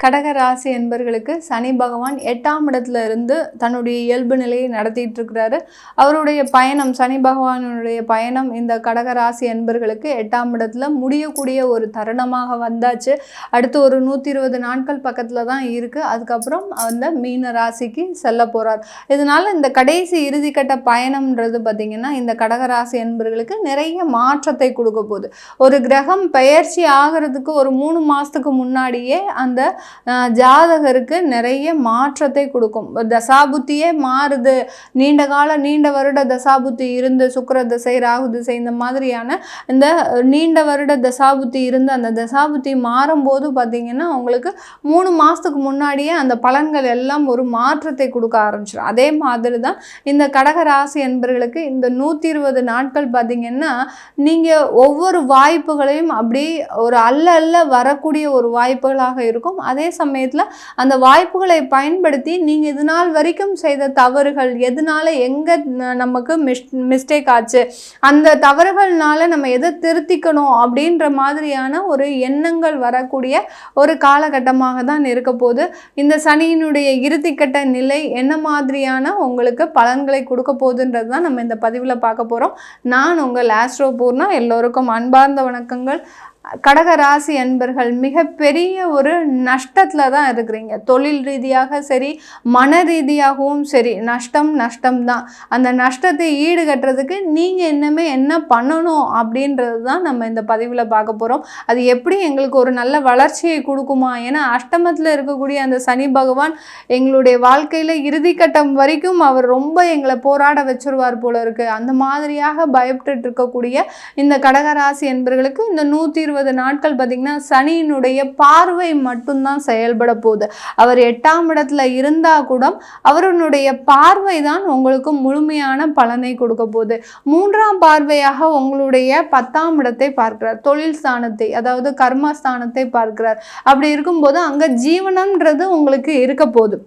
கடக ராசி என்பர்களுக்கு சனி பகவான் 8ஆம் இடத்துல இருந்து தன்னுடைய இயல்பு நிலையை நடத்திட்டு இருக்கிறாரு. அவருடைய பயணம், சனி பகவானுடைய பயணம் இந்த கடக ராசி என்பர்களுக்கு 8ஆம் இடத்துல முடியக்கூடிய ஒரு தருணமாக வந்தாச்சு. அடுத்து ஒரு 120 நாட்கள் பக்கத்துல தான் இருக்கு. அதுக்கப்புறம் அந்த மீன ராசிக்கு செல்ல போறார். இதனால இந்த கடைசி இறுதிக்கட்ட பயணம்ன்றது பார்த்தீங்கன்னா இந்த கடக ராசி என்பர்களுக்கு நிறைய மாற்றத்தை கொடுக்க போகுது. ஒரு கிரகம் பெயர்ச்சி ஆகிறதுக்கு ஒரு 3 மாசத்துக்கு முன்னாடியே அந்த ஜாதகருக்கு நிறைய மாற்றத்தை கொடுக்கும். தசாபுத்தியே மாறுது, நீண்ட வருட தசாபுத்தி இருந்து சுக்கிர திசை, ராகு திசை இந்த மாதிரியான இந்த நீண்ட வருட தசாபுத்தி இருந்து அந்த தசாபுத்தி மாறும்போது பார்த்தீங்கன்னா உங்களுக்கு 3 மாதத்துக்கு முன்னாடியே அந்த பலன்கள் எல்லாம் ஒரு மாற்றத்தை கொடுக்க ஆரம்பிச்சிடும். அதே மாதிரி தான் இந்த கடக ராசி என்பர்களுக்கு இந்த 120 நாட்கள் பார்த்தீங்கன்னா நீங்கள் ஒவ்வொரு வாய்ப்புகளையும் அப்படி ஒரு அல்ல வரக்கூடிய ஒரு வாய்ப்புகளாக இருக்கும். அதே சமயத்தில் அந்த வாய்ப்புகளை பயன்படுத்தி நீங்கள் இது நாள் வரைக்கும் செய்த தவறுகள் எதனால எங்கே நமக்கு மிஸ்டேக் ஆச்சு, அந்த தவறுகள்னால நம்ம எதை திருத்திக்கணும் அப்படின்ற மாதிரியான ஒரு எண்ணங்கள் வரக்கூடிய ஒரு காலகட்டமாக தான் இருக்க போது. இந்த சனியினுடைய இறுதிக்கட்ட நிலை என்ன மாதிரியான உங்களுக்கு பலன்களை கொடுக்க போகுதுன்றது தான் நம்ம இந்த பதிவில் பார்க்க போகிறோம். நான் உங்கள் ஆஸ்ட்ரோ பூர்ணா. எல்லோருக்கும் அன்பார்ந்த வணக்கங்கள். கடக ராசி அன்பர்கள் மிகப்பெரிய ஒரு நஷ்டத்தில் தான் இருக்கிறீங்க. தொழில் ரீதியாக சரி, மன ரீதியாகவும் சரி, நஷ்டம் தான். அந்த நஷ்டத்தை ஈடுகட்டுறதுக்கு நீங்கள் இன்னுமே என்ன பண்ணணும் அப்படின்றது தான் நம்ம இந்த பதிவில் பார்க்க போகிறோம். அது எப்படி எங்களுக்கு ஒரு நல்ல வளர்ச்சியை கொடுக்குமா? ஏன்னா அஷ்டமத்தில் இருக்கக்கூடிய அந்த சனி பகவான் எங்களுடைய வாழ்க்கையில் இறுதிக்கட்டம் வரைக்கும் அவர் ரொம்ப எங்களை போராட வச்சிருவார் போல இருக்குது. அந்த மாதிரியாக பயப்பட்டு இருக்கக்கூடிய இந்த கடகராசி என்பர்களுக்கு இந்த 120 நாட்கள் பார்த்தீங்கன்னா சனியினுடைய பார்வை மட்டும்தான் செயல்பட போகுது. அவர் 8ஆம் இடத்துல இருந்தா கூட அவருடைய பார்வை தான் உங்களுக்கு முழுமையான பலனை கொடுக்க போகுது. 3ஆம் பார்வையாக உங்களுடைய 10ஆம் இடத்தை பார்க்கிறார், தொழில் ஸ்தானத்தை, அதாவது கர்மஸ்தானத்தை பார்க்கிறார். அப்படி இருக்கும்போது அங்க ஜீவனம்ன்றது உங்களுக்கு இருக்க போகுது.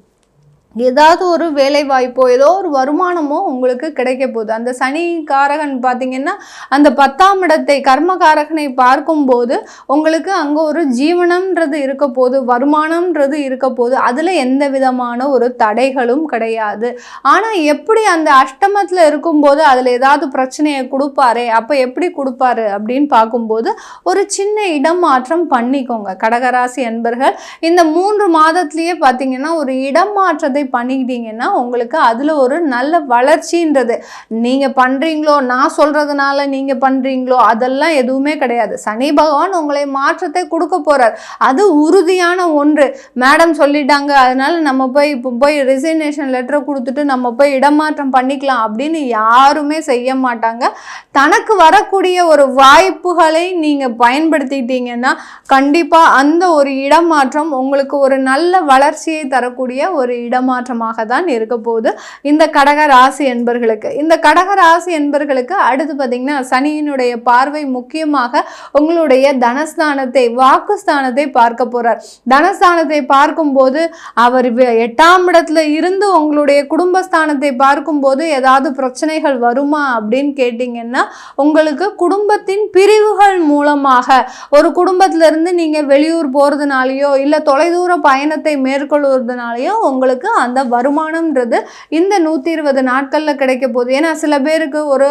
ஏதாவது ஒரு வேலை வாய்ப்போ ஏதோ ஒரு வருமானமோ உங்களுக்கு கிடைக்க போகுது. அந்த சனி காரகன் பார்த்தீங்கன்னா அந்த 10ஆம் இடத்தை கர்மகாரகனை பார்க்கும்போது உங்களுக்கு அங்கே ஒரு ஜீவனம்ன்றது இருக்க போகுது, வருமானம்ன்றது இருக்க போகுது. அதில் எந்த விதமான ஒரு தடைகளும் கிடையாது. ஆனால் எப்படி அந்த அஷ்டமத்தில் இருக்கும்போது அதில் ஏதாவது பிரச்சனையை கொடுப்பாரே, அப்போ எப்படி கொடுப்பாரு அப்படின்னு பார்க்கும்போது ஒரு சின்ன இடமாற்றம் பண்ணிக்கோங்க கடகராசி அன்பர்கள். இந்த 3 மாதத்துலேயே பார்த்தீங்கன்னா ஒரு இடமாற்றத்தை பண்ணிக்கிட்டீங்கன்னா உங்களுக்கு அதுல ஒரு நல்ல வளர்ச்சின்றது நீங்க பண்றீங்களோ, நான் சொல்றதுனால நீங்க பண்றீங்களோ அதெல்லாம் எதுவுமே கிடையாது. சனி பகவான் உங்களை மாற்றத்தை கொடுக்க போறார். அது உறுதியான ஒன்று. மேடம் சொல்லிட்டாங்க அதனால நம்ம போய் ரிசைனேஷன் லெட்டரை கொடுத்துட்டு நம்ம போய் இடமாற்றம் பண்ணிக்கலாம் அப்படின்னு யாருமே செய்ய மாட்டாங்க. தனக்கு வரக்கூடிய ஒரு வாய்ப்புகளை நீங்க பயன்படுத்திட்டீங்கன்னா கண்டிப்பா அந்த ஒரு இடமாற்றம் உங்களுக்கு ஒரு நல்ல வளர்ச்சியை தரக்கூடிய ஒரு இடமாற்றமாக தான் இருக்க போகுது இந்த கடக ராசி என்பர்களுக்கு. இந்த கடக ராசி என்பர்களுக்கு அடுத்து பார்த்தீங்கன்னா சனியினுடைய பார்வை முக்கியமாக உங்களுடைய தனஸ்தானத்தை, வாக்குஸ்தானத்தை பார்க்க போறார். தனஸ்தானத்தை பார்க்கும்போது அவர் 8ஆம் இடத்துல இருந்து உங்களுடைய குடும்பஸ்தானத்தை பார்க்கும்போது ஏதாவது பிரச்சனைகள் வருமா அப்படின்னு கேட்டீங்கன்னா உங்களுக்கு குடும்பத்தின் பிரிவுகள் மூலமாக ஒரு குடும்பத்திலிருந்து நீங்க வெளியூர் போறதுனாலயோ இல்ல தொலைதூர பயணத்தை மேற்கொள்வதனாலயோ உங்களுக்கு அந்த வருமானம்ன்றது இந்த 120 நாட்கள்ல கிடைக்க போகுது. ஏன்னா சில பேருக்கு ஒரு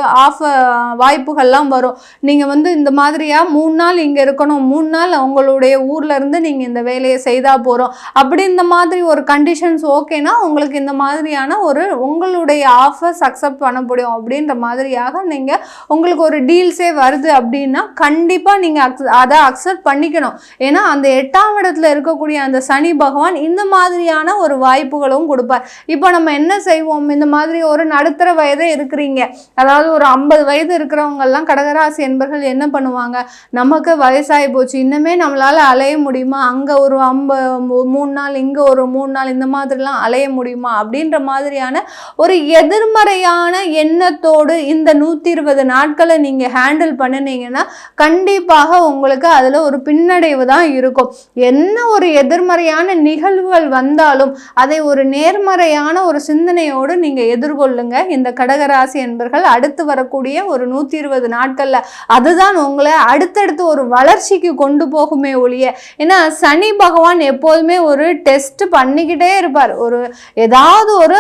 வாய்ப்புகள்லாம் வரும். நீங்க இந்த மாதிரியா 3 நாள் இங்க இருக்கணும், 3 நாள் உங்களுடைய ஊர்ல இருந்து நீங்க இந்த வேலையை செய்தா போறோம் அப்படி இந்த மாதிரி ஒரு கண்டிஷன்ஸ் ஓகேனா உங்களுக்கு இந்த மாதிரியான ஒரு உங்களுடைய ஆஃபர்ஸ் அக்செப்ட் பண்ண முடியும் அப்படின்ற மாதிரியாக நீங்க உங்களுக்கு ஒரு டீல்ஸே வருது அப்படின்னா கண்டிப்பா நீங்க அதை அக்செப்ட் பண்ணிக்கணும். ஏன்னா அந்த 8ஆம் இடத்துல இருக்கக்கூடிய அந்த சனி பகவான் இந்த மாதிரியான ஒரு வாய்ப்புகளும் கொடுப்பார். இப்போ நம்ம என்ன செய்வோம், இந்த மாதிரி ஒரு நடுத்தர வயதே இருக்கிறீங்க, அதாவது ஒரு 50 வயது இருக்கிறவங்க எல்லாம் கடகராசி என்பர்கள் என்ன பண்ணுவாங்க, நமக்கு வயசாகி போச்சு இன்னுமே நம்மளால அலைய முடியுமா, அங்க ஒரு 3 நாள் இங்க ஒரு 3 நாள் இந்த மாதிரிலாம் அலைய முடியுமா அப்படின்ற மாதிரியான ஒரு எதிர்மறையான எண்ணத்தோடு இந்த 120 நாட்களை நீங்க ஹேண்டில் பண்ணினீங்கன்னா கண்டிப்பாக உங்களுக்கு அதுல ஒரு பின்னடைவு தான் இருக்கும். என்ன ஒரு எதிர்மறையான நிகழ்வுகள் வந்தாலும் அதை ஒரு நேர்மறையான ஒரு சிந்தனையோடு நீங்க எதிர்கொள்ளுங்க இந்த கடகராசி என்பர்கள். அடுத்து வரக்கூடிய ஒரு 120 நாட்கள்ல அதுதான் உங்களை அடுத்தடுத்து ஒரு வளர்ச்சிக்கு கொண்டு போகுமே ஒழிய, ஏன்னா சனி பகவான் எப்போதுமே ஒரு டெஸ்ட் பண்ணிக்கிட்டே இருப்பார். ஒரு ஏதாவது ஒரு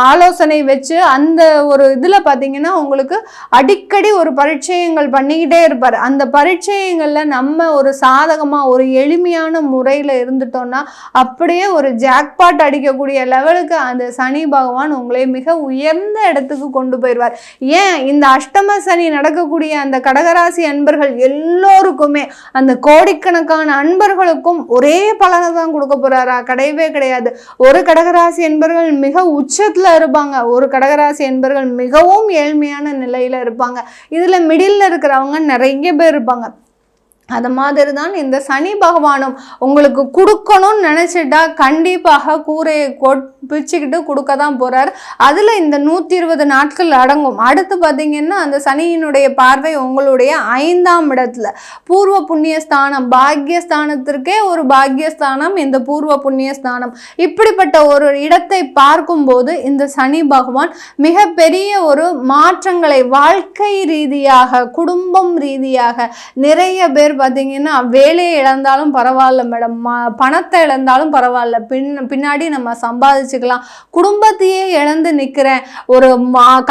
ஆலோசனை வச்சு அந்த ஒரு இதுல பாத்தீங்கன்னா உங்களுக்கு அடிக்கடி ஒரு பரீட்சைகள் பண்ணிக்கிட்டே இருப்பார். அந்த பரீட்சைகள்ல நம்ம ஒரு சாதகமா ஒரு எளிமையான முறையில இருந்துட்டோம்னா அப்படியே ஒரு ஜாக்பாட் அடிக்கக்கூடிய லெவலுக்கு அந்த சனி பகவான் உங்களை மிக உயர்ந்த இடத்துக்கு கொண்டு போயிடுவார். ஏன் இந்த அஷ்டம சனி நடக்கக்கூடிய அந்த கடகராசி அன்பர்கள் எல்லோருக்குமே, அந்த கோடிக்கணக்கான அன்பர்களுக்கும் ஒரே பலனை தான் கொடுக்க போறாரா? கிடையவே கிடையாது. ஒரு கடகராசி என்பர்கள் மிக உச்சத்துல இருப்பாங்க, ஒரு கடகராசி என்பர்கள் மிகவும் ஏழ்மையான நிலையில இருப்பாங்க. இதுல மிடில் இருக்கிறவங்க நிறைய பேர் இருப்பாங்க. அது மாதிரி தான் இந்த சனி பகவானும் உங்களுக்கு கொடுக்கணும்னு நினைச்சிட்டா கண்டிப்பாக கூரையை பிச்சுக்கிட்டு கொடுக்க தான் போறார். அதுல இந்த 120 நாட்கள் அடங்கும். அடுத்து பார்த்தீங்கன்னா அந்த சனியினுடைய பார்வை உங்களுடைய 5ஆம் இடத்துல, பூர்வ புண்ணிய ஸ்தானம், பாக்யஸ்தானத்திற்கே ஒரு பாக்யஸ்தானம் இந்த பூர்வ புண்ணிய ஸ்தானம். இப்படிப்பட்ட ஒரு இடத்தை பார்க்கும்போது இந்த சனி பகவான் மிகப்பெரிய ஒரு மாற்றங்களை வாழ்க்கை ரீதியாக, குடும்பம் ரீதியாக, நிறைய பேர் பார்த்தீங்கன்னா வேலையை இழந்தாலும் பரவாயில்ல மேடம், பணத்தை இழந்தாலும் பரவாயில்ல, பின்னாடி நம்ம சம்பாதிச்சுக்கலாம், குடும்பத்தையே இழந்து நிற்கிறேன், ஒரு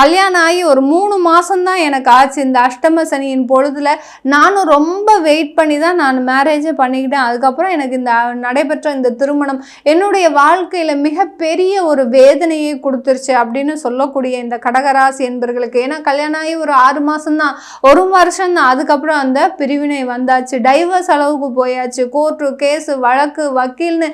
கல்யாணம் ஆகி ஒரு 3 மாசம்தான் எனக்கு ஆச்சு இந்த அஷ்டம சனியின் பொழுதுல, நானும் ரொம்ப வெயிட் பண்ணி தான் நான் மேரேஜே பண்ணிக்கிட்டேன், அதுக்கப்புறம் எனக்கு இந்த நடைபெற்ற இந்த திருமணம் என்னுடைய வாழ்க்கையில மிகப்பெரிய ஒரு வேதனையை கொடுத்துருச்சு அப்படின்னு சொல்லக்கூடிய இந்த கடகராசி என்பர்களுக்கு, ஏன்னா கல்யாணம் ஆகி ஒரு 6 மாசம்தான், 1 வருஷம் தான், அதுக்கப்புறம் அந்த பிரிவினை வந்தாச்சு, டைவர்ஸ் அளவுக்கு போயாச்சு, கோர்ட்டு கேஸு வழக்கு வக்கீல்னு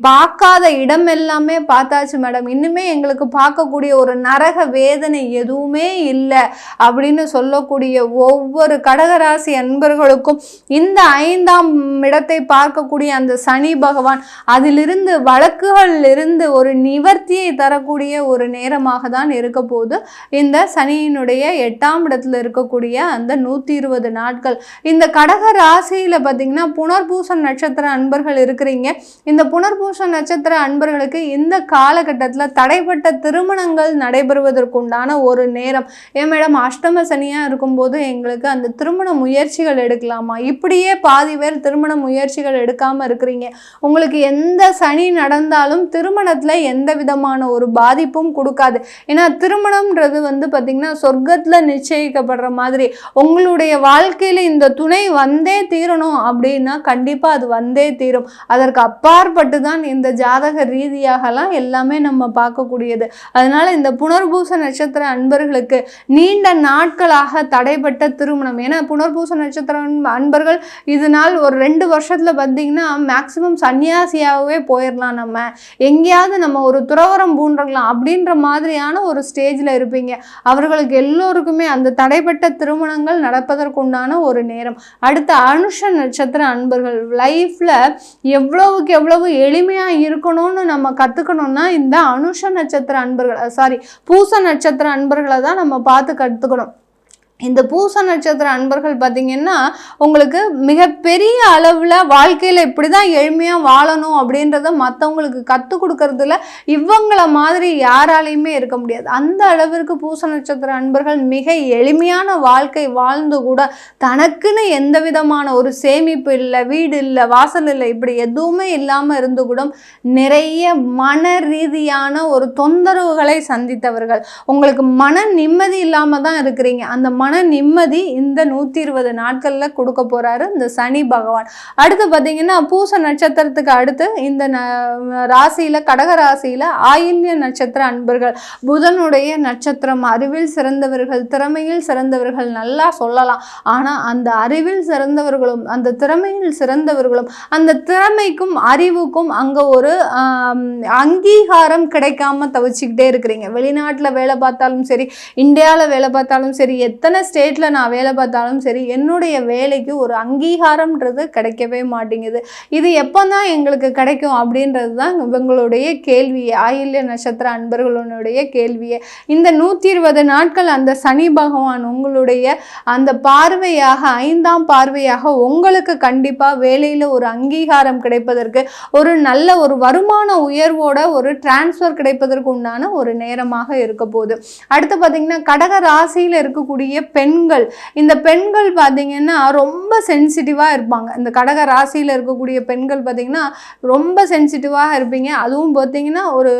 பார்க்காத இடம் எல்லாமே பார்த்தாச்சு மேடம், இன்னுமே எங்களுக்கு பார்க்கக்கூடிய ஒரு நரக வேதனை எதுவுமே இல்லை அப்படின்னு சொல்லக்கூடிய ஒவ்வொரு கடகராசி அன்பர்களுக்கும் இந்த 5ஆம் இடத்தை பார்க்கக்கூடிய அந்த சனி பகவான் அதிலிருந்து வழக்குகளில் இருந்து ஒரு நிவர்த்தியை தரக்கூடிய ஒரு நேரமாக தான் இருக்க போது இந்த சனியினுடைய 8ஆம் இடத்துல இருக்கக்கூடிய அந்த 120 நாட்கள். இந்த கடக ராசியில பார்த்தீங்கன்னா புனர்பூச நட்சத்திர அன்பர்கள் இருக்கிறீங்க. இந்த புனர்பூச நட்சத்திர அன்பர்களுக்கு இந்த காலகட்டத்தில் தடைப்பட்ட திருமணங்கள் நடைபெறுவதற்குண்டான ஒரு நேரம். ஏன் மேடம் அஷ்டம சனியா இருக்கும்போது எங்களுக்கு அந்த திருமண முயற்சிகள் எடுக்கலாமா? இப்படியே பாதி பேர் திருமண முயற்சிகள் எடுக்காம இருக்கிறீங்க. உங்களுக்கு எந்த சனி நடந்தாலும் திருமணத்துல எந்த விதமான ஒரு பாதிப்பும் கொடுக்காது. ஏன்னா திருமணம்ன்றது வந்து பார்த்தீங்கன்னா சொர்க்கத்துல நிச்சயிக்கப்படுற மாதிரி உங்களுடைய வாழ்க்கையில இந்த துணை வந்தே தீரணும் அப்படின்னா கண்டிப்பா அது வந்தே தீரும். அதற்கு அப்பாற்பட்டு தான் இந்த ஜாதக ரீதியாகலாம் எல்லாமே நம்ம பார்க்கக்கூடியது. அதனால இந்த புனர்பூச நட்சத்திர அன்பர்களுக்கு நீண்ட நாட்களாக தடைப்பட்ட திருமணம், ஏன்னா புனர்பூச நட்சத்திர அன்பர்கள் இதனால் ஒரு 2 வருஷத்துல பார்த்தீங்கன்னா மேக்சிமம் சன்னியாசியாகவே போயிடலாம், நம்ம எங்கேயாவது நம்ம ஒரு துறவரம் பூண்டலாம் அப்படின்ற மாதிரியான ஒரு ஸ்டேஜில் இருப்பீங்க. அவர்களுக்கு எல்லோருக்குமே அந்த தடைப்பட்ட திருமணங்கள் நடப்பதற்குண்டான ஒரு நேரம். அடுத்த அனுஷ நட்சத்திர அன்பர்கள் லைஃப்ல எவ்வளவுக்கு எவ்வளவு எளிமையா இருக்கணும்னு நம்ம கத்துக்கணும்னா இந்த அனுஷ நட்சத்திர அன்பர்கள் பூச நட்சத்திர அன்பர்களை தான் நம்ம பார்த்து கத்துக்கணும். இந்த பூச நட்சத்திர அன்பர்கள் பார்த்தீங்கன்னா உங்களுக்கு மிகப்பெரிய அளவில் வாழ்க்கையில் இப்படி தான் எளிமையாக வாழணும் அப்படின்றத மற்றவங்களுக்கு கற்றுக் கொடுக்கறதுல இவங்கள மாதிரி யாராலையுமே இருக்க முடியாது. அந்த அளவிற்கு பூச நட்சத்திர அன்பர்கள் மிக எளிமையான வாழ்க்கை வாழ்ந்து கூட தனக்குன்னு எந்த விதமான ஒரு சேமிப்பு இல்லை, வீடு இல்லை, வாசல் இல்லை, இப்படி எதுவுமே இல்லாமல் இருந்து கூட நிறைய மன ரீதியான ஒரு தொந்தரவுகளை சந்தித்தவர்கள். உங்களுக்கு மன நிம்மதி இல்லாமல் தான் இருக்கிறீங்க. அந்த மன நிம்மதி இந்த 120 நாட்கள்ல கொடுக்க போறாரு இந்த சனி பகவான். அடுத்து பார்த்தீங்கன்னா பூச நட்சத்திரத்துக்கு அடுத்து இந்த ராசியில கடக ராசியில ஆயில்ய நட்சத்திர அன்பர்கள், புதனுடைய நட்சத்திரம். அறிவில் சிறந்தவர்கள், திறமையில் சிறந்தவர்கள் நல்லா சொல்லலாம். ஆனா அந்த அறிவில் சிறந்தவர்களும் அந்த திறமையில் சிறந்தவர்களும் அந்த திறமைக்கும் அறிவுக்கும் அங்க ஒரு அங்கீகாரம் கிடைக்காம தவிச்சுக்கிட்டே இருக்கிறீங்க. வெளிநாட்டுல வேலை பார்த்தாலும் சரி, இந்தியாவில் வேலை பார்த்தாலும் சரி, எத்தனை ஸ்டேட்டில் நான் வேலை பார்த்தாலும் சரி, என்னுடைய வேலைக்கு ஒரு அங்கீகாரம்ன்றது கிடைக்கவே மாட்டேங்குது. இது எப்போ தான் எங்களுக்கு கிடைக்கும் அப்படின்றது தான் இவங்களுடைய கேள்வியே, ஆயில்ய நட்சத்திர அன்பர்களுடைய கேள்வியே. இந்த 120 நாட்கள் அந்த சனி பகவான் உங்களுடைய அந்த பார்வையாக, 5ஆம் பார்வையாக உங்களுக்கு கண்டிப்பாக வேலையில் ஒரு அங்கீகாரம் கிடைப்பதற்கு, ஒரு நல்ல ஒரு வருமான உயர்வோட ஒரு டிரான்ஸ்ஃபர் கிடைப்பதற்கு உண்டான ஒரு நேரமாக இருக்க போகுது. அடுத்து பார்த்தீங்கன்னா கடக ராசியில் இருக்கக்கூடிய பெண்கள், இந்த பெண்கள் பார்த்தீங்கன்னா ரொம்ப சென்சிட்டிவாக இருப்பாங்க. இந்த கடக ராசியில் இருக்கக்கூடிய பெண்கள் பார்த்தீங்கன்னா ரொம்ப சென்சிட்டிவாக இருப்பீங்க. அதுவும் பார்த்தீங்கன்னா ஒரு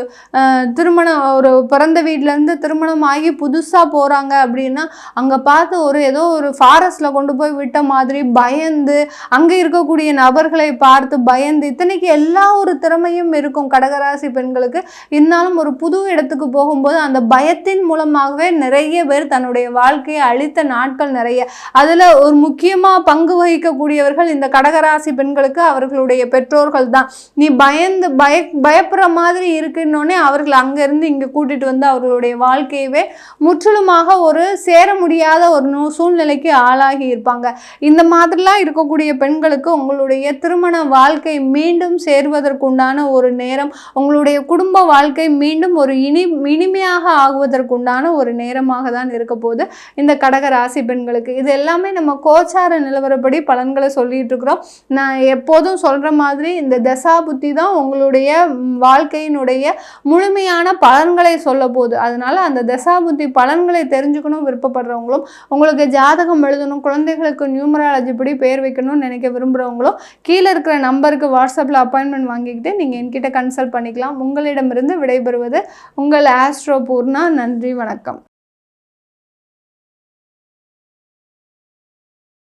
திருமணம், ஒரு பிறந்த வீட்டிலேருந்து திருமணம் ஆகி புதுசாக போகிறாங்க அப்படின்னா அங்கே பார்த்து ஏதோ ஒரு ஃபாரஸ்ட்டில் கொண்டு போய் விட்ட மாதிரி பயந்து, அங்கே இருக்கக்கூடிய நபர்களை பார்த்து பயந்து, இத்தனைக்கு எல்லா ஒரு திறமையும் இருக்கும் கடகராசி பெண்களுக்கு. இருந்தாலும் ஒரு புது இடத்துக்கு போகும்போது அந்த பயத்தின் மூலமாகவே நிறைய பேர் தன்னுடைய வாழ்க்கையை அழித்த நாட்கள் நிறைய. அதில் ஒரு முக்கியமாக பங்கு வகிக்கக்கூடியவர்கள் இந்த கடகராசி பெண்களுக்கு அவர்களுடைய பெற்றோர்கள் தான். நீ பயப்படுற மாதிரி இருக்குன்னொன்னே அவர்கள் அங்கேருந்து இங்கே கூட்டிகிட்டு வந்து அவர்களுடைய வாழ்க்கையவே முற்றிலுமாக ஒரு சேர முடியாத ஒரு சூழ்நிலைக்கு ஆளாகி இருப்பாங்க. இந்த மாதிரிலாம் இருக்கக்கூடிய பெண்களுக்கு உங்களுடைய திருமண வாழ்க்கை மீண்டும் சேர்வதற்குண்டான ஒரு நேரம், உங்களுடைய குடும்ப வாழ்க்கை மீண்டும் ஒரு இனிமையாக ஆகுவதற்குண்டான ஒரு நேரமாக தான் இருக்க போது இந்த கடக ராசி பெண்களுக்கு. இது எல்லாமே நம்ம கோச்சார நிலவரப்படி பலன்களை சொல்லிட்டு இருக்கிறோம். நான் எப்போதும் சொல்ற மாதிரி இந்த தசா புத்தி தான் உங்களுடைய வாழ்க்கையினுடைய முழுமையான பலன்களை சொல்ல போகுது. அதனால அந்த தசா புத்தி பலன்களை தெரிஞ்சுக்கணும் விருப்பப்படுறவங்களும், உங்களுக்கு ஜாதகம் எழுதணும், குழந்தைகளுக்கு நியூமராலஜி படி பேர் வைக்கணும்னு நினைக்க விரும்புகிறவங்களும் கீழே இருக்கிற நம்பருக்கு வாட்ஸ்அப்பில் அப்பாயின்மெண்ட் வாங்கிக்கிட்டு நீங்கள் என்கிட்ட கன்சல்ட் பண்ணிக்கலாம். உங்களிடமிருந்து விடைபெறுவது உங்கள் ஆஸ்ட்ரோ பூர்ணா. நன்றி, வணக்கம்.